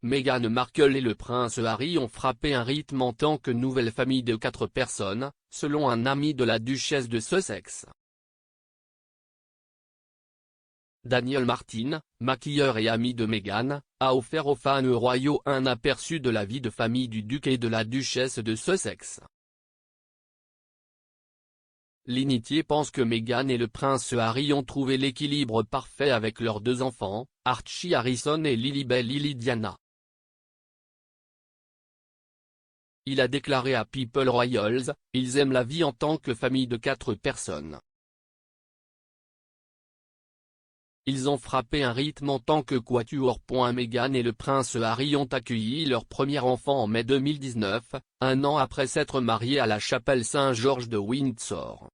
Meghan Markle et le prince Harry ont frappé un rythme en tant que nouvelle famille de 4 personnes, selon un ami de la duchesse de Sussex. Daniel Martin, maquilleur et ami de Meghan, a offert aux fans royaux un aperçu de la vie de famille du duc et de la duchesse de Sussex. L'initié pense que Meghan et le prince Harry ont trouvé l'équilibre parfait avec leurs 2 enfants, Archie Harrison et Lilibet Lily Diana. Il a déclaré à People Royals, « Ils aiment la vie en tant que famille de 4 personnes. Ils ont frappé un rythme en tant que quatuor. » Meghan et le prince Harry ont accueilli leur premier enfant en mai 2019, un an après s'être mariés à la chapelle Saint-Georges de Windsor.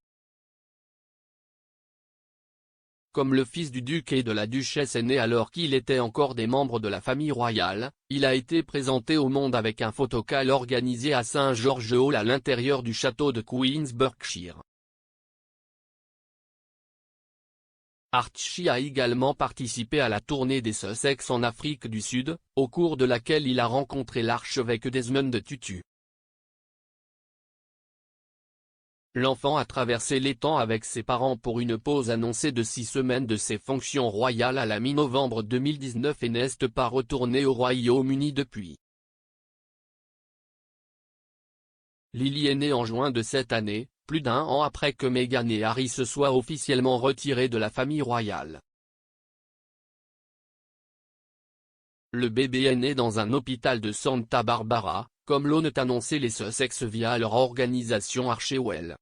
Comme le fils du duc et de la duchesse est né alors qu'il était encore des membres de la famille royale, il a été présenté au monde avec un photocall organisé à St George Hall à l'intérieur du château de Queens, Berkshire. Archie a également participé à la tournée des Sussex en Afrique du Sud, au cours de laquelle il a rencontré l'archevêque Desmond Tutu. L'enfant a traversé les temps avec ses parents pour une pause annoncée de 6 semaines de ses fonctions royales à la mi-novembre 2019 et n'est pas retourné au Royaume-Uni depuis. Lily est née en juin de cette année, plus d'1 an après que Meghan et Harry se soient officiellement retirés de la famille royale. Le bébé est né dans un hôpital de Santa Barbara, comme l'ont annoncé les Sussex via leur organisation Archewell.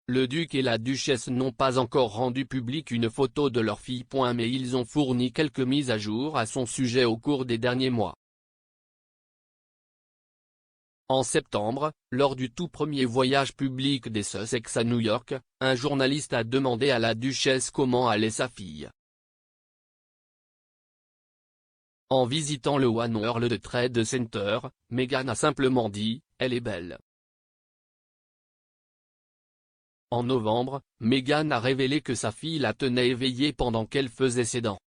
Le duc et la duchesse n'ont pas encore rendu publique une photo de leur fille. Mais ils ont fourni quelques mises à jour à son sujet au cours des derniers mois. En septembre, lors du tout premier voyage public des Sussex à New York, un journaliste a demandé à la duchesse comment allait sa fille. En visitant le One World Trade Center, Meghan a simplement dit « Elle est belle ». En novembre, Meghan a révélé que sa fille la tenait éveillée pendant qu'elle faisait ses dents.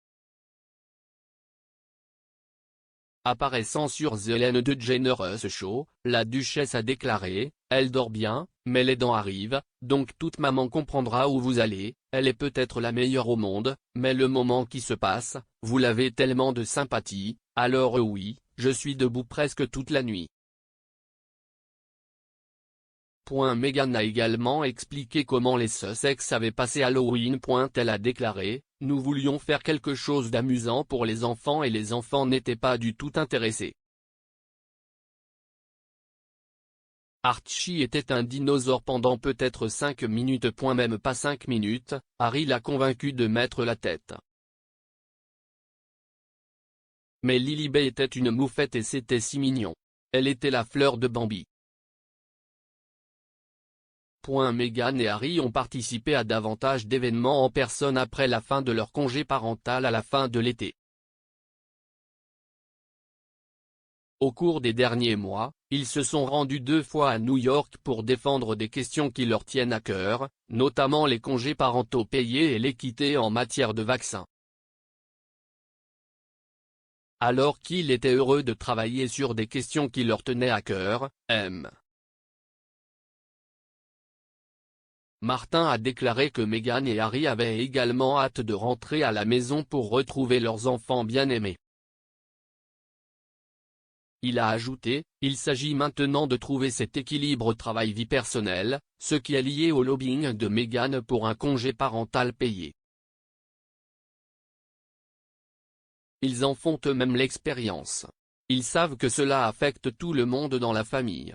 Apparaissant sur The Ellen DeGeneres Show, la duchesse a déclaré « Elle dort bien, mais les dents arrivent, donc toute maman comprendra où vous allez, elle est peut-être la meilleure au monde, mais le moment qui se passe, vous l'avez tellement de sympathie, alors oui, je suis debout presque toute la nuit. » Meghan a également expliqué comment les Sussex avaient passé Halloween. Elle a déclaré « Nous voulions faire quelque chose d'amusant pour les enfants et les enfants n'étaient pas du tout intéressés. Archie était un dinosaure pendant peut-être 5 minutes. Même pas 5 minutes, Harry l'a convaincu de mettre la tête. Mais Lilibet était une moufette et c'était si mignon. Elle était la fleur de Bambi. » Meghan et Harry ont participé à davantage d'événements en personne après la fin de leur congé parental à la fin de l'été. Au cours des derniers mois, ils se sont rendus 2 fois à New York pour défendre des questions qui leur tiennent à cœur, notamment les congés parentaux payés et l'équité en matière de vaccins. Alors qu'il était heureux de travailler sur des questions qui leur tenaient à cœur, M. Martin a déclaré que Meghan et Harry avaient également hâte de rentrer à la maison pour retrouver leurs enfants bien-aimés. Il a ajouté, « Il s'agit maintenant de trouver cet équilibre travail-vie personnelle, ce qui est lié au lobbying de Meghan pour un congé parental payé. Ils en font eux-mêmes l'expérience. Ils savent que cela affecte tout le monde dans la famille. »